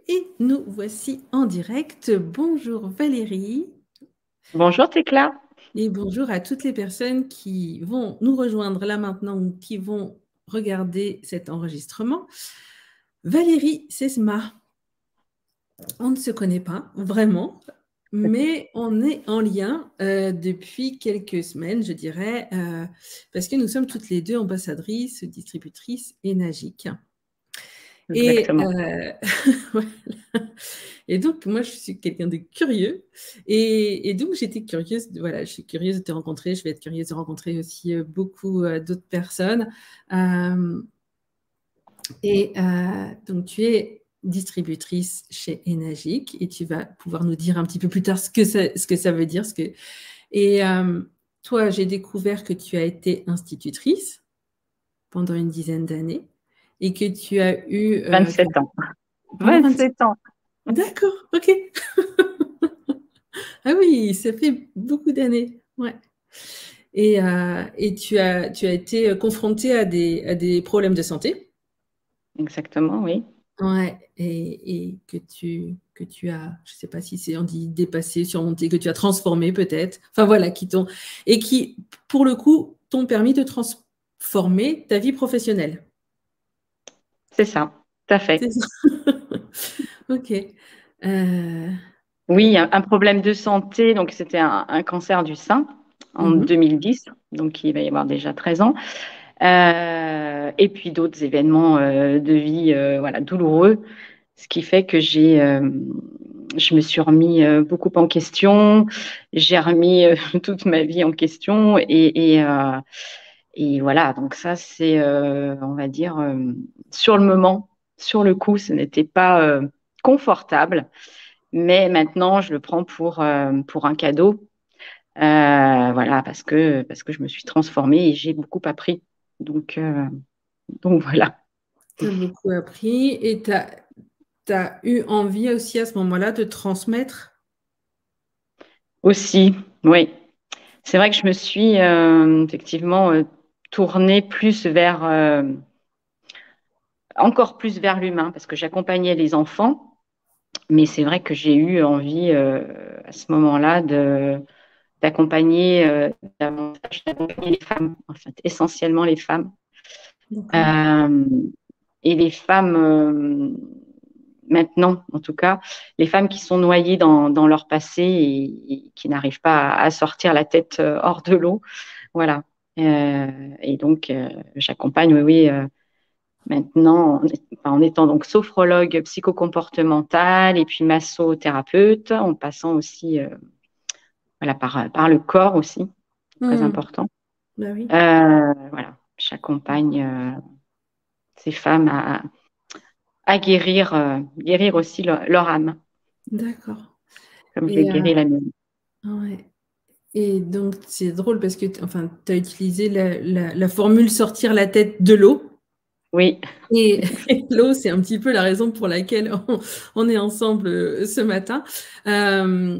Et nous voici en direct. Bonjour Valérie Bonjour Tecla. et bonjour à toutes les personnes qui vont nous rejoindre là maintenant ou qui vont regarder cet enregistrement. Valérie Sesma, on ne se connaît pas vraiment, mais on est en lien depuis quelques semaines, je dirais, parce que nous sommes toutes les deux ambassadrices, distributrices Enagic. Et, Exactement. voilà. Et donc, moi, je suis quelqu'un de curieux. Et donc, j'étais curieuse, voilà, je suis curieuse de te rencontrer. Je vais être curieuse de rencontrer aussi beaucoup d'autres personnes. Euh, donc, tu es distributrice chez Enagic et tu vas pouvoir nous dire un petit peu plus tard ce que ça veut dire. Et toi, j'ai découvert que tu as été institutrice pendant une dizaine d'années et que tu as eu 27 ans. pendant 20. 27 ans. D'accord, ok. Ah oui, ça fait beaucoup d'années. Ouais. Et tu as été confrontée à des problèmes de santé. Exactement, oui. Ouais. Et que tu as, je ne sais pas si c'est on dit dépassé, surmonté, que tu as transformé peut-être. Enfin voilà, et qui, pour le coup, t'ont permis de transformer ta vie professionnelle. C'est ça, tout à C'est fait. ça. Ok. Euh, Oui, un problème de santé, donc c'était un cancer du sein en mhm. 2010, donc il va y avoir déjà 13 ans. Et puis d'autres événements de vie voilà, douloureux, ce qui fait que je me suis remis beaucoup en question, j'ai remis toute ma vie en question et voilà, donc ça, c'est, on va dire, sur le moment, sur le coup, ce n'était pas confortable, mais maintenant, je le prends pour un cadeau, voilà, parce que je me suis transformée et j'ai beaucoup appris. Donc, euh, donc voilà. Tu as beaucoup appris et tu as eu envie aussi à ce moment-là de transmettre. Aussi, oui, c'est vrai que je me suis effectivement tournée plus vers, encore plus vers l'humain, parce que j'accompagnais les enfants. Mais c'est vrai que j'ai eu envie à ce moment-là d'accompagner davantage d'accompagner les femmes, en fait, essentiellement les femmes. D'accord. Euh, et les femmes, maintenant en tout cas, les femmes qui sont noyées dans leur passé et qui n'arrivent pas à sortir la tête hors de l'eau. Voilà. Et donc, j'accompagne, oui, oui, maintenant, en étant donc sophrologue psychocomportementale et puis massothérapeute, en passant aussi voilà, par le corps aussi, très Hmm. important. Bah oui, Voilà, j'accompagne ces femmes à guérir, guérir aussi leur âme, d'accord. comme j'ai Et, guéri la mienne. ouais. Et donc, c'est drôle parce que enfin, tu as utilisé la formule sortir la tête de l'eau. Oui, Et, et l'eau, c'est un petit peu la raison pour laquelle on est ensemble ce matin. Euh,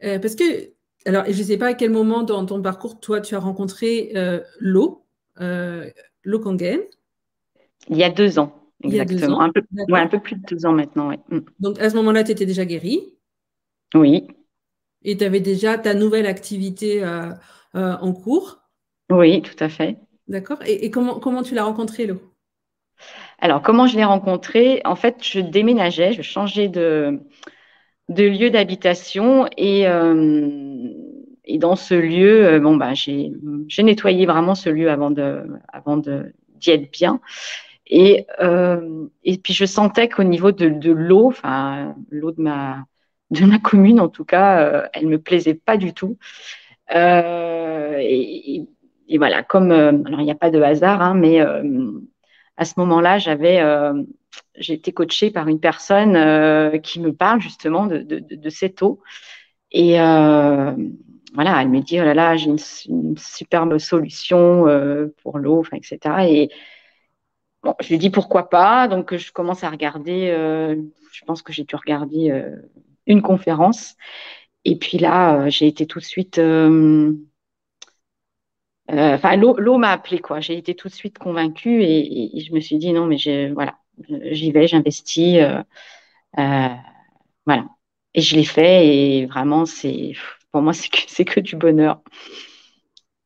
parce que, alors, je ne sais pas à quel moment dans ton parcours, toi, tu as rencontré l'eau, euh, l'eau Kangen, il y a 2 ans, il y a deux exactement. ans. Ouais, un D'accord. peu plus de 2 ans maintenant, ouais. Donc, à ce moment-là, tu étais déjà guérie. Oui, Et tu avais déjà ta nouvelle activité en cours, oui, tout à fait. d'accord? Et comment tu l'as rencontré, l'eau? Alors, comment je l'ai rencontré? En fait, je déménageais, je changeais de lieu d'habitation et dans ce lieu, bon, bah, j'ai nettoyé vraiment ce lieu avant d'y être bien. Et puis, je sentais qu'au niveau de l'eau, enfin, l'eau de ma commune, en tout cas, elle me plaisait pas du tout. Euh, et, et voilà, alors il n'y a pas de hasard, hein, mais à ce moment-là, j'ai été coachée par une personne qui me parle justement de cette eau. Et voilà, elle me dit, oh là là, j'ai une superbe solution pour l'eau, enfin, etc. Et bon, je lui dis pourquoi pas. Donc, je commence à regarder, je pense que j'ai dû regarder une conférence. Et puis là, j'ai été tout de suite enfin, l'eau m'a appelée, quoi. J'ai été tout de suite convaincue et je me suis dit non, mais voilà, j'y vais, j'investis. Euh, voilà. Et je l'ai fait et vraiment, pour moi, c'est que du bonheur.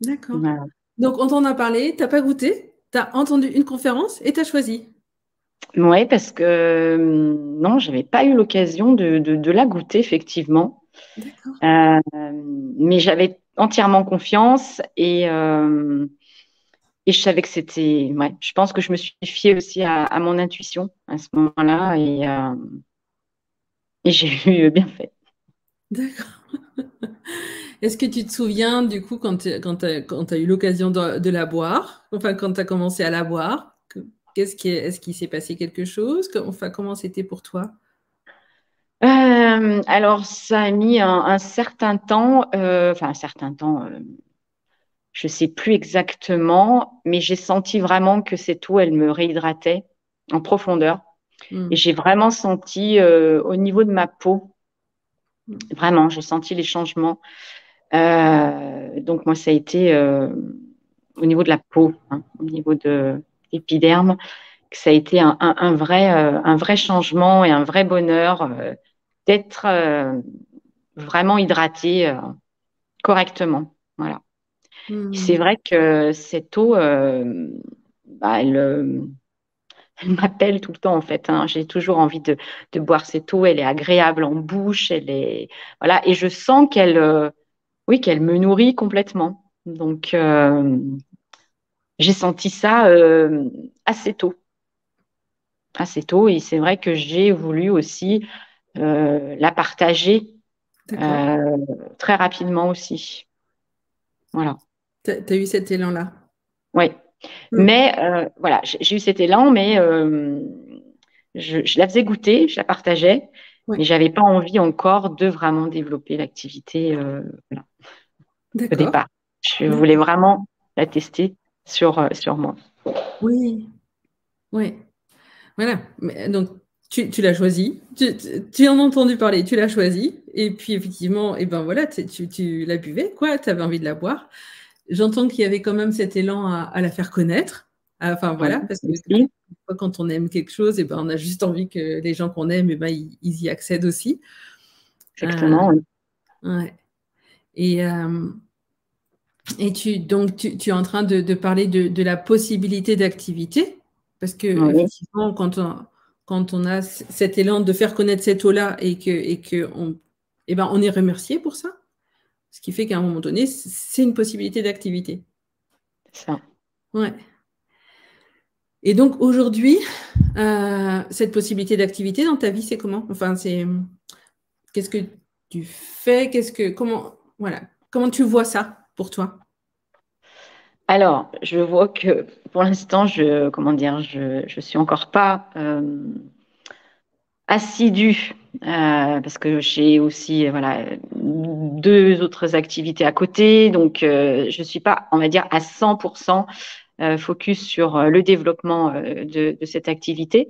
D'accord. Voilà. Donc, on t'en a parlé, t'as pas goûté, t'as entendu une conférence et t'as choisi. Ouais, parce que non, j'avais pas eu l'occasion de la goûter, effectivement. D'accord. Euh, mais j'avais entièrement confiance et je savais que c'était. Ouais, je pense que je me suis fiée aussi à mon intuition à ce moment-là et j'ai eu bien fait. D'accord. Est-ce que tu te souviens, du coup, quand tu as eu l'occasion de la boire, enfin, quand tu as commencé à la boire, est-ce qu'il s'est passé quelque chose? Enfin, comment c'était pour toi? Alors, ça a mis un certain temps, enfin un certain temps, je sais plus exactement, mais j'ai senti vraiment que cette eau, elle me réhydratait en profondeur. Et Hmm. j'ai vraiment senti au niveau de ma peau, Hmm. vraiment, j'ai senti les changements. Donc moi, ça a été au niveau de la peau, hein, au niveau de l'épiderme, que ça a été un vrai changement et un vrai bonheur d'être vraiment hydraté correctement. Voilà. Et c'est Hmm. vrai que cette eau, bah, elle m'appelle tout le temps en fait, hein. J'ai toujours envie de boire cette eau. Elle est agréable en bouche. Elle est voilà. Et je sens oui, qu'elle me nourrit complètement. Donc j'ai senti ça assez tôt. Et c'est vrai que j'ai voulu aussi la partager D'accord. euh, très rapidement aussi. Voilà. Tu as eu cet élan-là. Ouais. Hmm. Mais voilà, j'ai eu cet élan, mais je la faisais goûter, je la partageais, Ouais. mais j'avais pas envie encore de vraiment développer l'activité voilà, au D'accord. départ. Je voulais D'accord. vraiment la tester sur moi. Oui. Oui. Voilà. Donc, tu l'as choisi. Tu en as entendu parler, tu l'as choisi. Et puis, effectivement, et ben voilà, tu la buvais, quoi. Tu avais envie de la boire. J'entends qu'il y avait quand même cet élan à la faire connaître. Enfin, Ouais, voilà, parce que aussi, quand on aime quelque chose, et ben, on a juste envie que les gens qu'on aime, et ben, ils y accèdent aussi. Euh, exactement. Oui. ouais. Et, donc, tu es en train de parler de la possibilité d'activité, parce que Oui, effectivement, quand on a cet élan de faire connaître cette eau-là et que eh ben, on est remercié pour ça, ce qui fait qu'à un moment donné, c'est une possibilité d'activité. c'est ça. Ouais. Et donc aujourd'hui, cette possibilité d'activité dans ta vie, c'est comment? Enfin, qu'est-ce que tu fais? Voilà, comment tu vois ça pour toi? Alors, je vois que pour l'instant, comment dire, je suis encore pas assidue parce que j'ai aussi voilà deux autres activités à côté, donc je suis pas, on va dire, à 100% focus sur le développement de cette activité.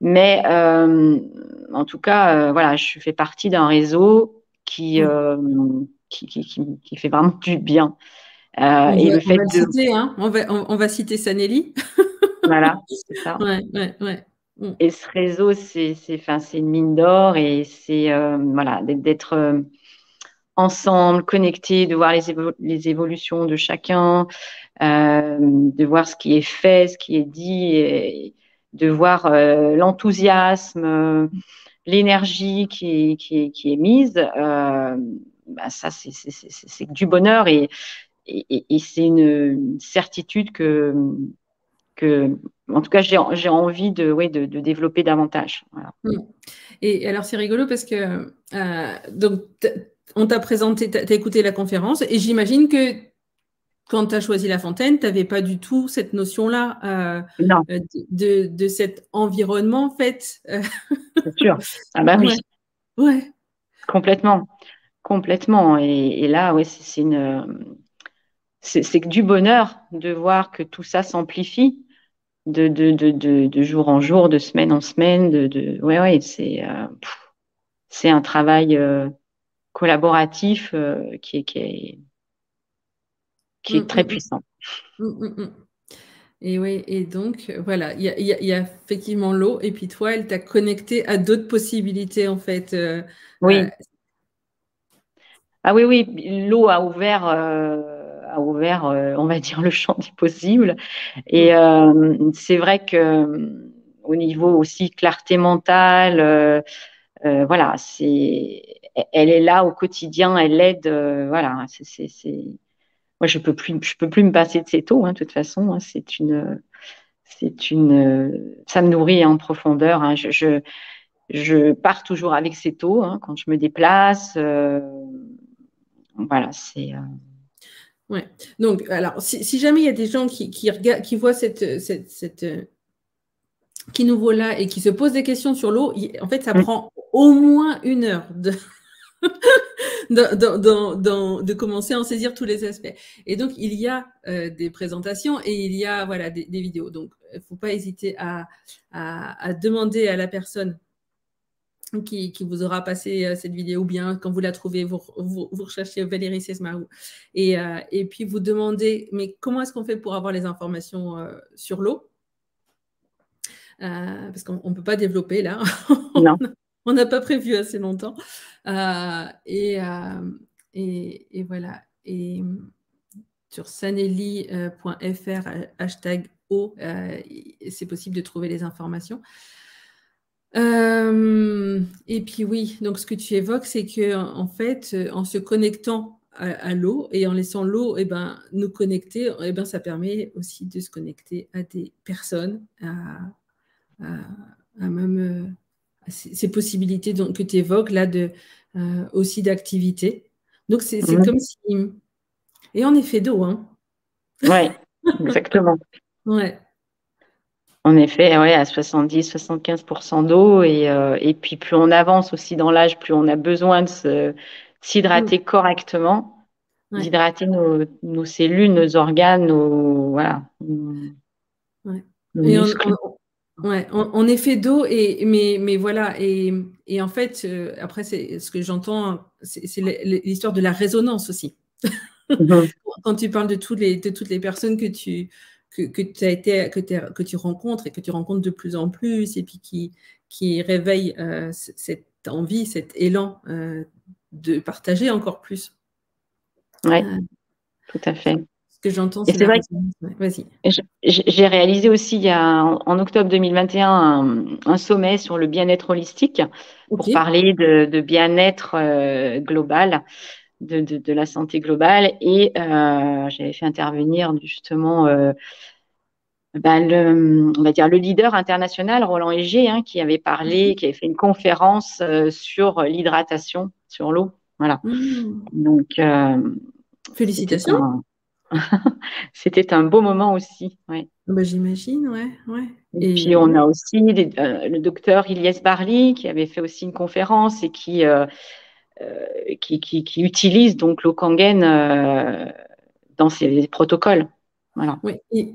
Mais en tout cas, voilà, je fais partie d'un réseau Oui. qui fait vraiment du bien. Et le On fait va le de, citer, hein. On va citer Sanelli. voilà, c'est ça. Ouais, ouais, ouais. Mm. Et ce réseau, enfin, c'est une mine d'or et c'est voilà, d'être ensemble, connectés, de voir les évolutions de chacun, de voir ce qui est fait, ce qui est dit, et de voir l'enthousiasme, l'énergie qui est mise. Bah, ça, c'est que du bonheur et c'est une certitude que, en tout cas, j'ai envie ouais, de développer davantage. Voilà. Mm. Et alors, c'est rigolo parce que donc, on t'a présenté, t'as écouté la conférence et j'imagine que quand tu as choisi La Fontaine, tu n'avais pas du tout cette notion-là Non, de cet environnement, en fait. c'est sûr. Ah bah oui, Ouais, ouais. complètement, complètement. Et là, ouais, c'est que du bonheur de voir que tout ça s'amplifie de jour en jour, de semaine en semaine. Ouais, ouais, c'est un travail collaboratif qui est Mm, très mm, puissant. mm, mm, mm. Et oui, et donc voilà, il y a effectivement l'eau, et puis toi, elle t'a connecté à d'autres possibilités en fait. Oui. Ah oui, oui, l'eau a ouvert, on va dire, le champ des possibles. Et Mm, c'est vrai que au niveau aussi clarté mentale, voilà, elle est là au quotidien, elle aide, voilà. Moi, je peux plus me passer de cette eau, hein, de toute façon. Hein, ça me nourrit en profondeur. Hein. Je pars toujours avec cette eau hein, quand je me déplace. Voilà, ouais. Donc, alors, si jamais il y a des gens qui regardent, qui voient qui nous voient là et qui se posent des questions sur l'eau, en fait, ça Mm, prend au moins 1 heure de commencer à en saisir tous les aspects. Et donc, il y a des présentations et il y a voilà, des vidéos. Donc, il ne faut pas hésiter à demander à la personne qui vous aura passé cette vidéo, ou bien quand vous la trouvez, vous recherchez Valérie Sesmarou. Et puis, vous demandez, mais comment est-ce qu'on fait pour avoir les informations sur l'eau? Parce qu'on ne peut pas développer là. non. On n'a pas prévu assez longtemps. Euh, et, euh, et voilà. Et sur sanelli.fr, hashtag O, c'est possible de trouver les informations. Et puis oui, donc ce que tu évoques, c'est que en fait, en se connectant à l'eau et en laissant l'eau nous connecter, ça permet aussi de se connecter à des personnes, à- à même ces possibilités que tu évoques là aussi d'activité. Donc c'est Mm, comme si. Et en effet d'eau, hein. ouais, exactement. Ouais. En effet, ouais, à 70-75% d'eau. Et puis, plus on avance aussi dans l'âge, plus on a besoin Mm. s'hydrater correctement, Ouais. d'hydrater nos cellules, nos organes, voilà, Ouais. nos Et muscles. ouais, en effet d'eau, mais voilà, et en fait, après, c'est ce que j'entends, c'est l'histoire de la résonance aussi. Mhm. Quand tu parles de toutes les personnes que tu rencontres et que tu rencontres de plus en plus, et puis qui réveillent cette envie, cet élan de partager encore plus. Ouais, Euh, tout à fait. Ce que j'entends, Et c'est c'est la vrai résonance. Ouais, vas-y. que j'ai réalisé aussi en octobre 2021 un sommet sur le bien-être holistique Ok. pour parler de bien-être global. De la santé globale et j'avais fait intervenir justement on va dire le leader international Roland Egger hein, qui avait parlé, qui avait fait une conférence sur l'hydratation, sur l'eau. Voilà. Mmh. Donc c'était Félicitations. c'était un beau moment aussi. Ouais. Bah, j'imagine, ouais, ouais. Et Et puis on a aussi le docteur Ilyes Barli qui avait fait aussi une conférence et qui utilise donc l'eau Kangen dans ses protocoles. Voilà. oui,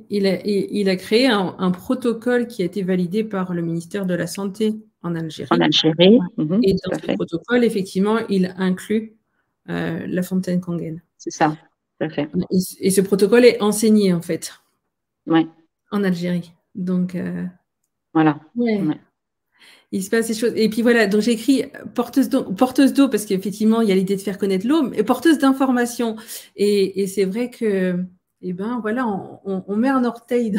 il a créé un protocole qui a été validé par le ministère de la Santé en En Algérie. Algérie, Ouais. Et dans tout à ce fait. protocole, effectivement, il inclut la fontaine Kangen. C'est ça, tout à fait. Et ce protocole est enseigné, en fait, Ouais, en Algérie. Donc, voilà. ouais. Ouais. Il se passe des choses. Et puis voilà, donc j'ai écrit porteuse d'eau parce qu'effectivement, il y a l'idée de faire connaître l'eau, mais porteuse d'informations. Et c'est vrai que, eh ben voilà, on met un orteil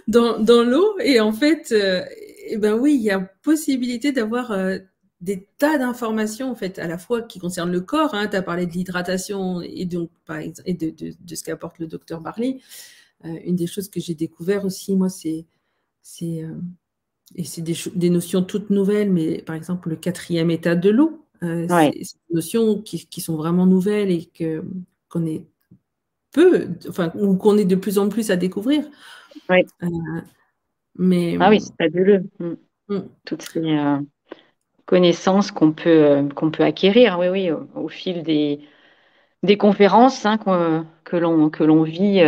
dans l'eau et en fait, eh ben oui, il y a possibilité d'avoir des tas d'informations en fait, à la fois qui concernent le corps. Hein, tu as parlé de l'hydratation et donc par exemple, et de ce qu'apporte le docteur Barley. Une des choses que j'ai découvert aussi, moi, c'est et c'est des notions toutes nouvelles, mais par exemple, le quatrième état de l'eau, Ouais. c'est des notions qui sont vraiment nouvelles et qu'on est peu, enfin, ou qu'on est de plus en plus à découvrir. Ouais. Euh, mais Ah oui, c'est fabuleux. mm, Toutes ces connaissances qu'on peut acquérir, oui, oui, au fil des conférences hein, que l'on vit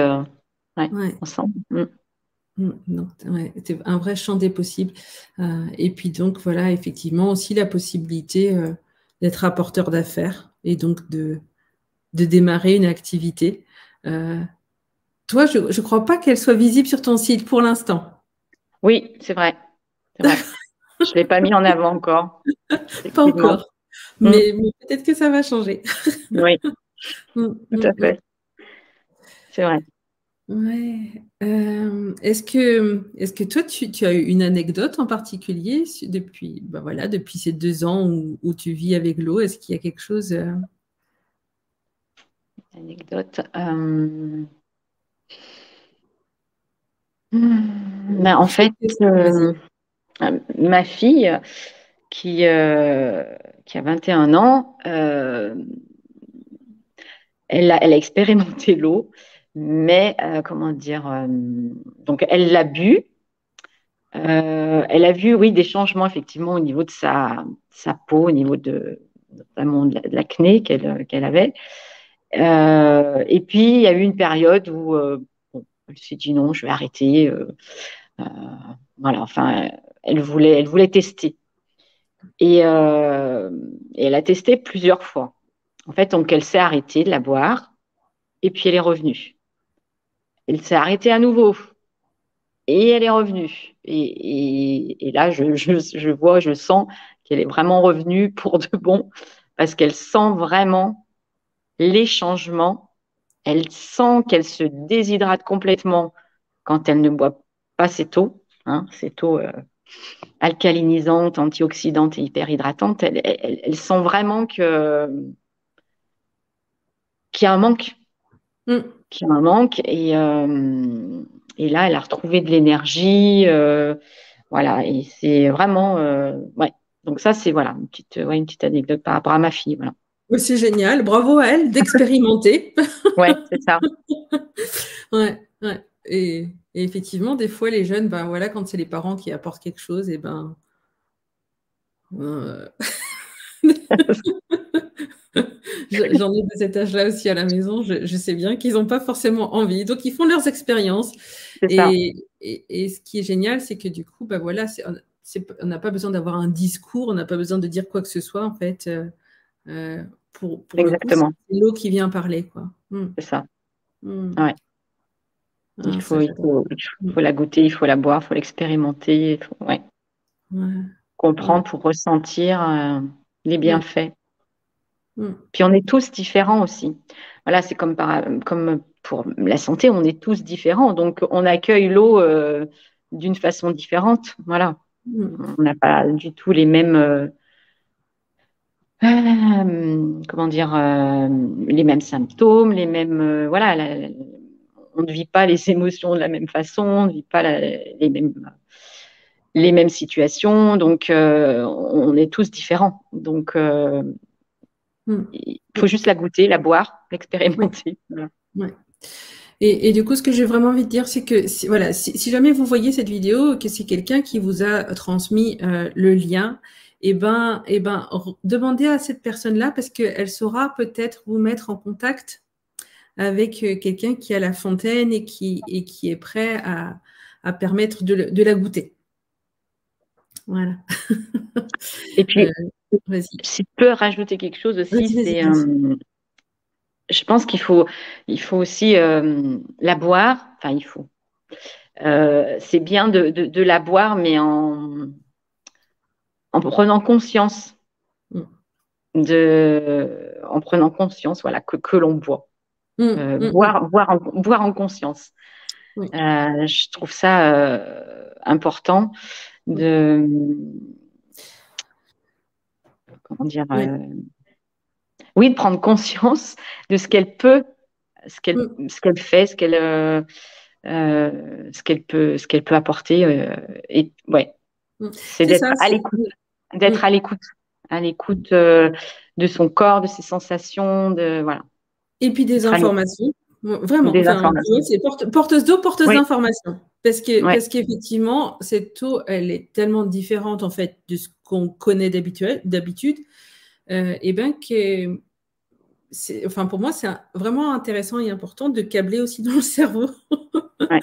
ouais, ouais, ensemble. donc, ouais, c'est un vrai champ des possibles. Et puis donc, voilà, effectivement, aussi la possibilité d'être apporteur d'affaires et donc de démarrer une activité. Euh, toi, je ne crois pas qu'elle soit visible sur ton site pour l'instant. Oui, c'est vrai. C'est vrai. Je ne l'ai pas mis en avant encore, Pas effectivement. encore. Mm. Mais peut-être que ça va changer. Oui, Mm, tout mm, à mm. fait. C'est vrai. Ouais. Est-ce que toi, tu as eu une anecdote en particulier depuis, bah voilà, depuis ces 2 ans où tu vis avec l'eau? Est-ce qu'il y a quelque chose Anecdote. Ben, en fait, Vas-y. ma fille, qui, qui a 21 ans, elle a expérimenté l'eau, mais comment dire, donc elle l'a bu. Elle a vu, oui, des changements effectivement au niveau de sa peau, au niveau notamment de l'acné qu'elle avait. Et puis, il y a eu une période où bon, elle s'est dit non, je vais arrêter. Euh, voilà, enfin, elle voulait tester. Et, euh, et elle a testé plusieurs fois. En fait, donc, elle s'est arrêtée de la boire et puis elle est revenue. Elle s'est arrêtée à nouveau et elle est revenue. Et là, je vois, je sens qu'elle est vraiment revenue pour de bon parce qu'elle sent vraiment les changements. Elle sent qu'elle se déshydrate complètement quand elle ne boit pas cette eau, hein, cette eau alcalinisante, antioxydante et hyper hydratante. Elle sent vraiment qu'il y a un manque, Mm. qu'il y a un manque. Et là, elle a retrouvé de l'énergie. Voilà, et c'est vraiment, ouais. Donc ça, c'est voilà une petite anecdote par rapport à ma fille. Voilà. Ouais, c'est génial. Bravo à elle d'expérimenter. Ouais, c'est ça. Ouais, ouais. Et effectivement, des fois, les jeunes, ben voilà, quand c'est les parents qui apportent quelque chose, et ben, euh, j'en ai de cet âge-là aussi à la maison. Je sais bien qu'ils n'ont pas forcément envie. Donc, ils font leurs expériences. C'est ça. Et ce qui est génial, c'est que du coup, bah voilà, on n'a pas besoin d'avoir un discours, on n'a pas besoin de dire quoi que ce soit, en fait. Euh, pour le coup, c'est Exactement. l'eau qui vient parler, quoi. C'est ça. Mm. Ouais. Ah, ça, j'adore. Il Mm. faut la goûter, il faut la boire, il faut l'expérimenter, ouais, Ouais, ouais, comprendre pour ressentir les ouais. bienfaits. Mm. Puis on est tous différents aussi. Voilà, c'est comme pour la santé, on est tous différents. Donc on accueille l'eau d'une façon différente. Voilà. Mm. On n'a pas du tout les mêmes, comment dire, les mêmes symptômes, les mêmes, voilà, on ne vit pas les émotions de la même façon, on ne vit pas les mêmes situations, donc on est tous différents. Donc Mm. il faut Mm. juste la goûter, la boire, Oui, l'expérimenter. Voilà. ouais. Et du coup, ce que j'ai vraiment envie de dire, c'est que voilà, si jamais vous voyez cette vidéo, que c'est quelqu'un qui vous a transmis le lien, demandez à cette personne-là parce qu'elle saura peut-être vous mettre en contact avec quelqu'un qui a la fontaine et qui est prêt à permettre de la goûter. Voilà. Et Euh, puis, vas-y. si je peux rajouter quelque chose aussi, Vas-y, vas-y, c'est, vas-y. je pense il faut aussi la boire. Enfin, il faut. C'est bien de la boire, mais en prenant conscience Mm. en prenant conscience, voilà, que l'on boit. Mm, mm, mm. Boire en conscience. Oui, Je trouve ça important oui, de, comment dire, oui. oui, de prendre conscience de ce qu'elle peut, Mm. ce qu'elle fait, ce qu'elle peut apporter. Et ouais, Mm. c'est C'est ça. Mm. d'être à l'écoute de son corps, de ses sensations, de voilà, Et puis des être à l'écoute informations. Vraiment. des Enfin, tu vois, informations. c'est porteuse d'eau, porteuse Oui, d'informations. ouais, Parce qu'effectivement, cette eau, elle est tellement différente en fait de ce qu'on connaît d'habitude, et bien que enfin, pour moi, c'est vraiment intéressant et important de câbler aussi dans le cerveau, ouais,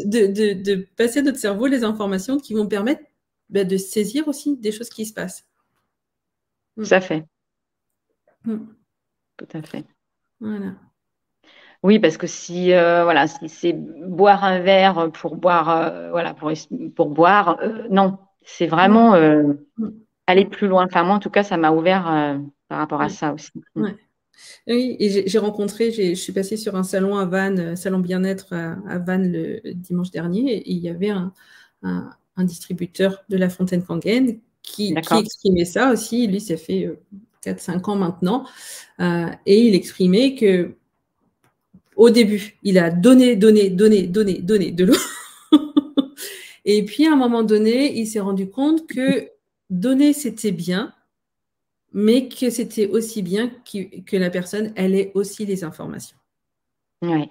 de passer à notre cerveau les informations qui vont permettre de saisir aussi des choses qui se passent. tout Mm. à fait, Mm. tout à fait. Voilà. Oui, parce que si, voilà, si c'est boire un verre pour boire, voilà, pour boire, non, c'est Mm, vraiment mm, aller mm, plus loin. Enfin, moi, en tout cas, ça m'a ouvert par rapport à ouais, ça aussi. Mm. ouais. Oui, et j'ai rencontré, je suis passée sur un salon à Vannes, salon bien-être à Vannes le dimanche dernier, et il y avait un distributeur de La Fontaine Canguène qui D'accord? exprimait ça aussi. Lui, ça fait 4-5 ans maintenant, et il exprimait que au début, il a donné, donné, donné, donné, donné de l'eau. Et puis, à un moment donné, il s'est rendu compte que donner, c'était bien, mais que c'était aussi bien que la personne, elle ait aussi les informations. Oui,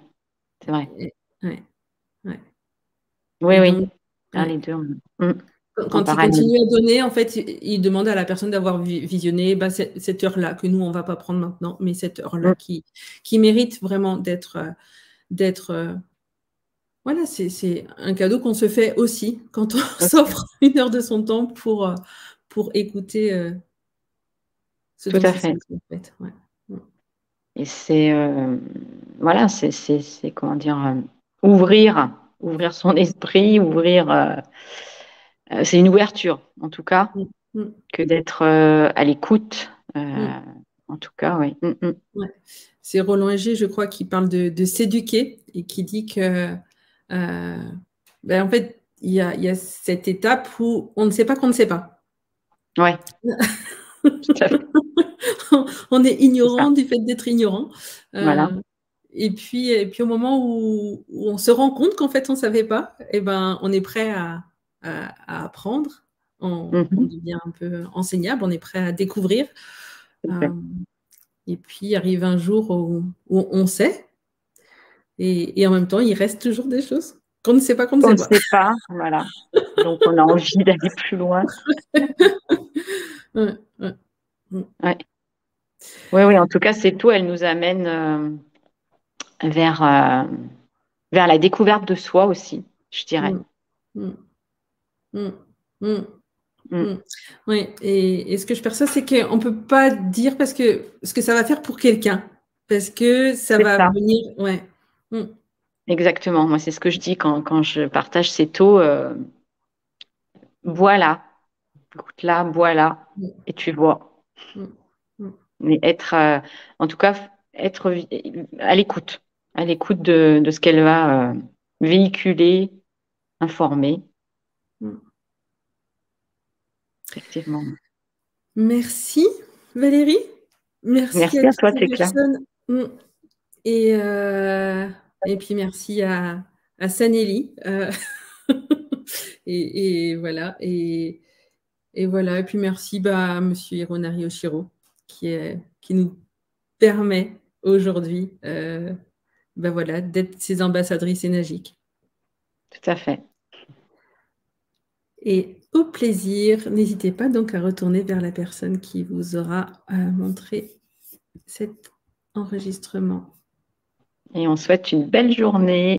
c'est vrai. Et, ouais, ouais. Oui, Et oui. donc, Ah, ouais. les deux mm, en Quand il parallèle. continue à donner, en fait, il demande à la personne d'avoir visionné bah, cette heure-là, que nous, on ne va pas prendre maintenant, mais cette heure-là Mm, qui mérite vraiment d'être. Voilà, c'est un cadeau qu'on se fait aussi quand on aussi. s'offre une heure de son temps pour écouter ce Tout dont à il fait. s'agit, en fait. Ouais. Mm. Et c'est, voilà, comment dire, ouvrir son esprit, c'est une ouverture, en tout cas, Mm. Mm. que d'être à l'écoute. Mm. En tout cas, oui. Ouais. C'est Roland Heger, je crois, qui parle de s'éduquer et qui dit que, ben, en fait, il y a cette étape où on ne sait pas qu'on ne sait pas. Ouais, tout à fait. On est C'est ça. ignorant du fait d'être ignorant. Voilà. Et puis, au moment où on se rend compte qu'en fait, on ne savait pas, eh ben, on est prêt à apprendre. On Mhm. devient un peu enseignable, on est prêt à découvrir. Tout à Euh, fait. et puis, arrive un jour où on sait. Et en même temps, il reste toujours des choses qu'on ne sait pas, qu'on ne On sait ne pas. sait pas, voilà. Donc, on a envie d'aller plus loin. Ouais, ouais, mm, Ouais. Oui, oui, en tout cas, c'est tout. Elle nous amène vers, vers la découverte de soi aussi, je dirais. mm, mm, mm, mm, Mm. mm. Oui, et ce que je perçois, c'est qu'on ne peut pas dire parce que ce que ça va faire pour quelqu'un, parce que ça C'est va ça, venir. Ouais. Mm, exactement. Moi, c'est ce que je dis quand je partage ces taux. Voilà, écoute là, voilà, mm, et tu vois. mm, mm, Mais être, en tout cas, être à l'écoute de ce qu'elle va véhiculer, informer, mm. effectivement. Merci, Valérie. Merci à Merci à toutes toi, ces Tecla. personnes. Mm. Et, et puis merci à Sanelli. Et voilà. Et voilà. Et puis merci à Monsieur Hironari Oshiro qui nous permet aujourd'hui voilà, d'être ces ambassadrices énergiques. Tout à fait. Et au plaisir, n'hésitez pas donc à retourner vers la personne qui vous aura montré cet enregistrement. Et on souhaite une belle journée.